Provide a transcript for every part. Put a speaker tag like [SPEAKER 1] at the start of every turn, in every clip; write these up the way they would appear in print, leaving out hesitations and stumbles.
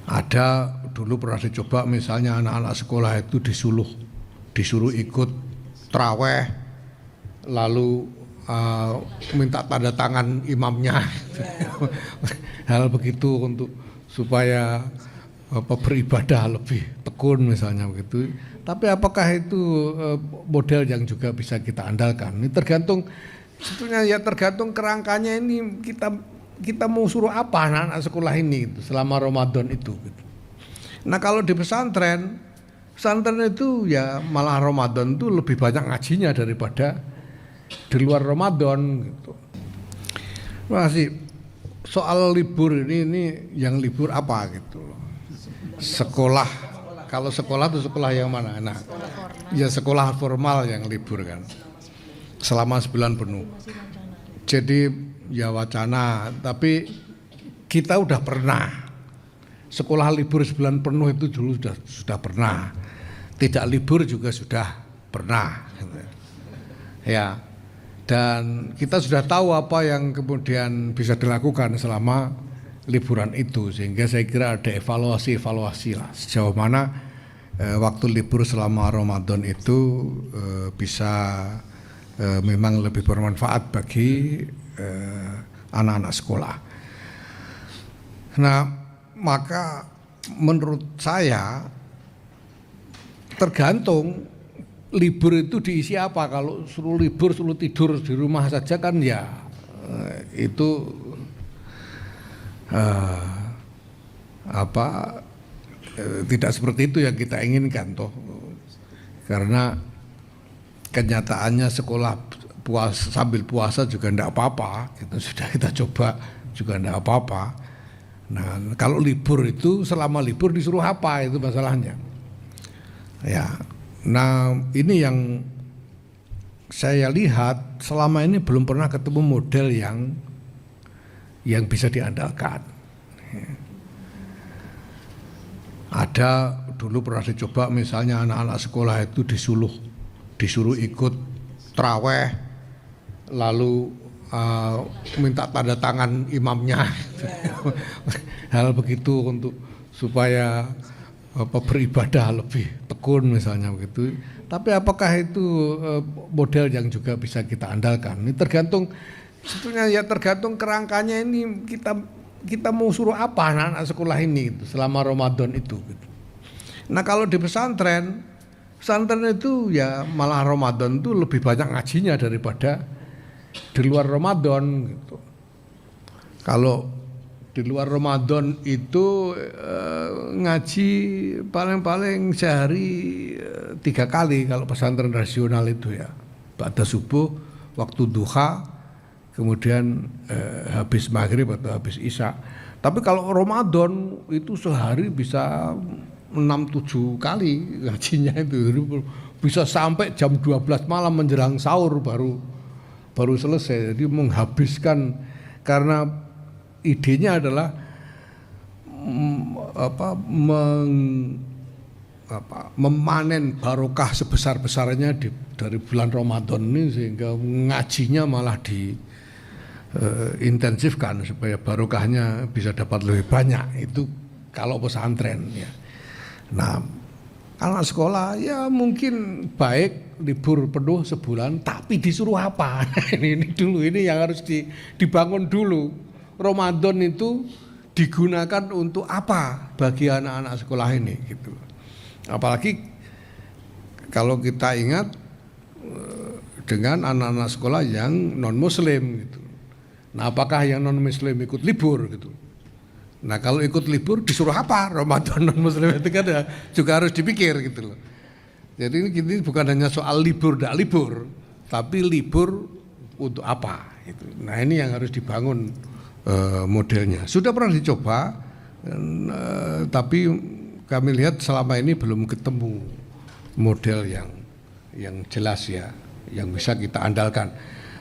[SPEAKER 1] Ada dulu pernah dicoba misalnya anak-anak sekolah itu disuruh ikut traweh, lalu minta tanda tangan imamnya, hal begitu untuk supaya beribadah lebih tekun misalnya begitu. Tapi apakah itu model yang juga bisa kita andalkan? Ini tergantung, sebetulnya ya tergantung kerangkanya ini kita mau suruh apa anak-anak sekolah ini gitu, selama Ramadan itu gitu. Nah kalau di pesantren itu ya malah Ramadan itu lebih banyak ngajinya daripada di luar Ramadan gitu. Masih soal libur ini yang libur apa gitu loh. Sekolah, kalau sekolah itu sekolah yang mana? Nah, ya sekolah formal yang libur kan selama 9 penuh. Jadi ya wacana, tapi kita udah pernah sekolah libur 9 penuh itu dulu sudah pernah. Tidak libur juga sudah pernah. Ya. Dan kita sudah tahu apa yang kemudian bisa dilakukan selama liburan itu, sehingga saya kira ada evaluasi lah sejauh mana waktu libur selama Ramadan itu bisa memang lebih bermanfaat bagi anak-anak sekolah. Nah, maka menurut saya tergantung libur itu diisi apa. Kalau suruh libur, suruh tidur di rumah saja kan ya itu tidak seperti itu yang kita inginkan toh. Karena kenyataannya sekolah sambil puasa juga enggak apa-apa, itu sudah kita coba juga enggak apa-apa. Nah, kalau libur itu selama libur disuruh apa itu masalahnya. Ya. Nah, ini yang saya lihat selama ini belum pernah ketemu model yang bisa diandalkan. Ada dulu pernah dicoba misalnya anak-anak sekolah itu disuruh ikut traweh, lalu minta tanda tangan imamnya, hal begitu untuk supaya beribadah lebih tekun misalnya begitu. Tapi apakah itu model yang juga bisa kita andalkan? Ini tergantung, sebetulnya ya tergantung kerangkanya ini kita mau suruh apa anak-anak sekolah ini gitu, selama Ramadan itu gitu. Nah kalau di pesantren itu ya malah Ramadan itu lebih banyak ngajinya daripada di luar Ramadan gitu. Kalau di luar Ramadan itu ngaji paling-paling sehari 3 kali kalau pesantren rasional itu ya. Ba'da subuh, waktu duha, kemudian habis maghrib atau habis isya. Tapi kalau Ramadan itu sehari bisa 6-7 kali ngajinya itu, bisa sampai jam 12 malam menjelang sahur baru selesai. Jadi menghabiskan, karena idenya adalah memanen barokah sebesar-besarnya dari bulan Ramadan ini, sehingga ngajinya malah intensifkan supaya barokahnya bisa dapat lebih banyak. Itu kalau pesantren ya. Nah, anak sekolah ya mungkin baik libur penuh sebulan, tapi disuruh apa? ini dulu, ini yang harus dibangun dulu. Ramadan itu digunakan untuk apa bagi anak-anak sekolah ini gitu. Apalagi kalau kita ingat dengan anak-anak sekolah yang non muslim gitu. Nah, apakah yang non muslim ikut libur gitu? Nah, kalau ikut libur disuruh apa? Ramadan non muslim itu kan juga harus dipikir gitu loh. Jadi ini bukan hanya soal libur tidak libur, tapi libur untuk apa gitu. Nah, ini yang harus dibangun modelnya. Sudah pernah dicoba, tapi kami lihat selama ini belum ketemu model yang jelas ya, yang bisa kita andalkan.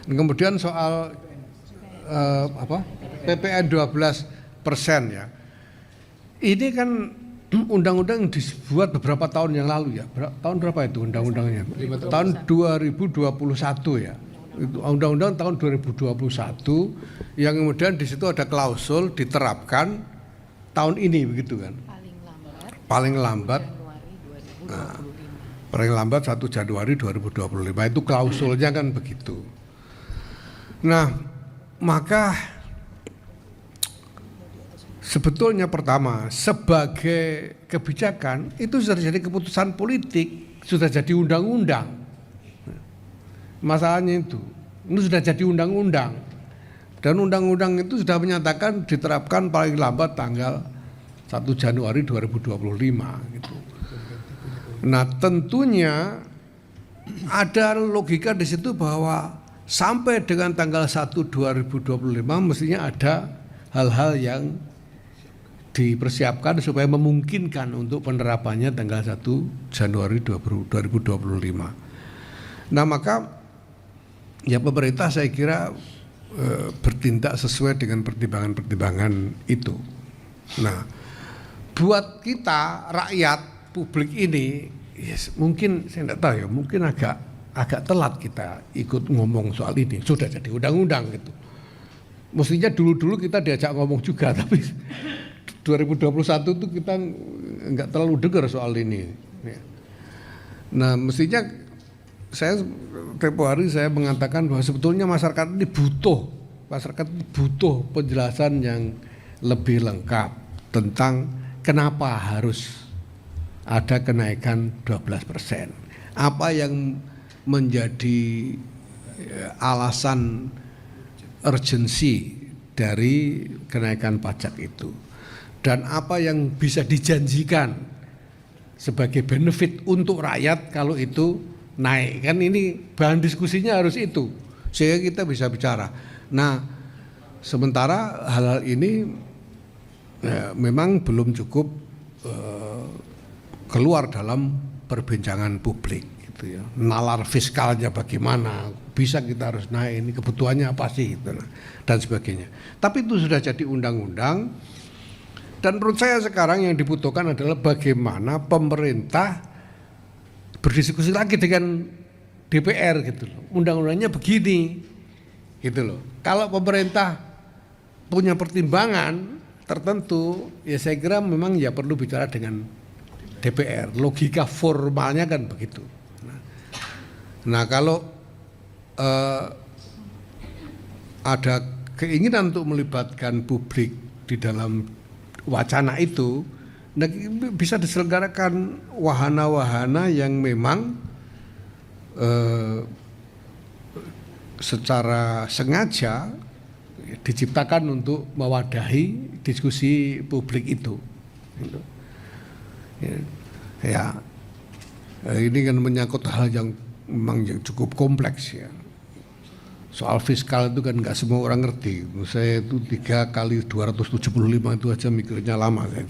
[SPEAKER 1] Dan kemudian soal PPN 12% ya. Ini kan undang-undang dibuat beberapa tahun yang lalu ya. Tahun berapa itu undang-undangnya? Tahun 2021 ya. Itu undang-undang tahun 2021 yang kemudian di situ ada klausul diterapkan tahun ini begitu kan. paling lambat paling lambat 1 Januari 2025 itu klausulnya kan begitu. Nah, maka sebetulnya pertama sebagai kebijakan itu sudah jadi keputusan politik, sudah jadi undang-undang. Masalahnya itu, ini sudah jadi undang-undang. Dan undang-undang itu sudah menyatakan diterapkan paling lambat tanggal 1 Januari 2025 gitu. Nah, tentunya ada logika di situ bahwa sampai dengan tanggal 1 2025 mestinya ada hal-hal yang dipersiapkan supaya memungkinkan untuk penerapannya tanggal 1 Januari 2025. Nah, maka ya pemerintah saya kira bertindak sesuai dengan pertimbangan-pertimbangan itu. Nah, buat kita rakyat publik ini, yes, mungkin saya tidak tahu ya, mungkin agak telat kita ikut ngomong soal ini. Sudah jadi undang-undang gitu. Mestinya dulu-dulu kita diajak ngomong juga, tapi 2021 itu kita nggak terlalu dengar soal ini. Nah, mestinya saya tempo hari saya mengatakan bahwa sebetulnya masyarakat ini butuh penjelasan yang lebih lengkap tentang kenapa harus ada kenaikan 12%. Apa yang menjadi alasan urgensi dari kenaikan pajak itu, dan apa yang bisa dijanjikan sebagai benefit untuk rakyat kalau itu naik. Kan ini bahan diskusinya harus itu, sehingga kita bisa bicara. Nah, sementara hal-hal ini memang belum cukup keluar dalam perbincangan publik gitu ya. Nalar fiskalnya bagaimana, bisa kita harus naik, ini kebutuhannya apa sih gitu, dan sebagainya. Tapi itu sudah jadi undang-undang, dan menurut saya sekarang yang dibutuhkan adalah bagaimana pemerintah berdiskusi lagi dengan DPR gitu loh. Undang-undangnya begini gitu loh. Kalau pemerintah punya pertimbangan tertentu, ya saya kira memang ya perlu bicara dengan DPR. Logika formalnya kan begitu. Nah, kalau ada keinginan untuk melibatkan publik di dalam wacana itu, nah, bisa diselenggarakan wahana-wahana yang memang secara sengaja diciptakan untuk mewadahi diskusi publik itu. Ya, ini kan menyangkut hal yang memang yang cukup kompleks ya. Soal fiskal itu kan nggak semua orang ngerti. Saya itu 3 kali 275 itu aja mikirnya lama kan.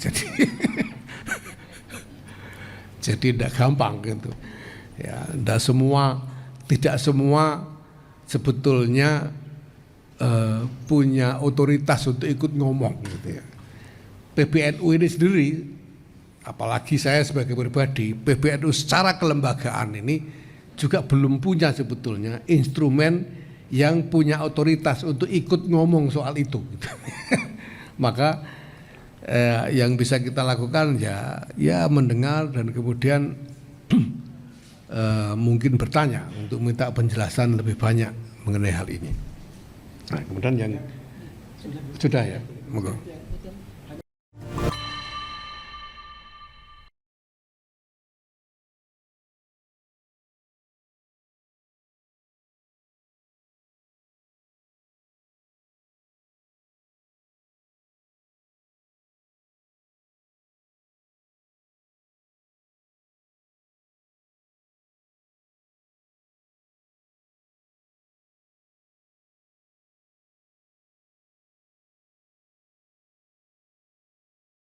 [SPEAKER 1] Jadi tidak gampang gitu. Ya, tidak semua sebetulnya punya otoritas untuk ikut ngomong gitu ya. PBNU ini sendiri, apalagi saya sebagai pribadi, PBNU secara kelembagaan ini juga belum punya sebetulnya instrumen yang punya otoritas untuk ikut ngomong soal itu. Maka yang bisa kita lakukan ya mendengar dan kemudian mungkin bertanya untuk minta penjelasan lebih banyak mengenai hal ini. Nah, kemudian yang sudah ya, monggo.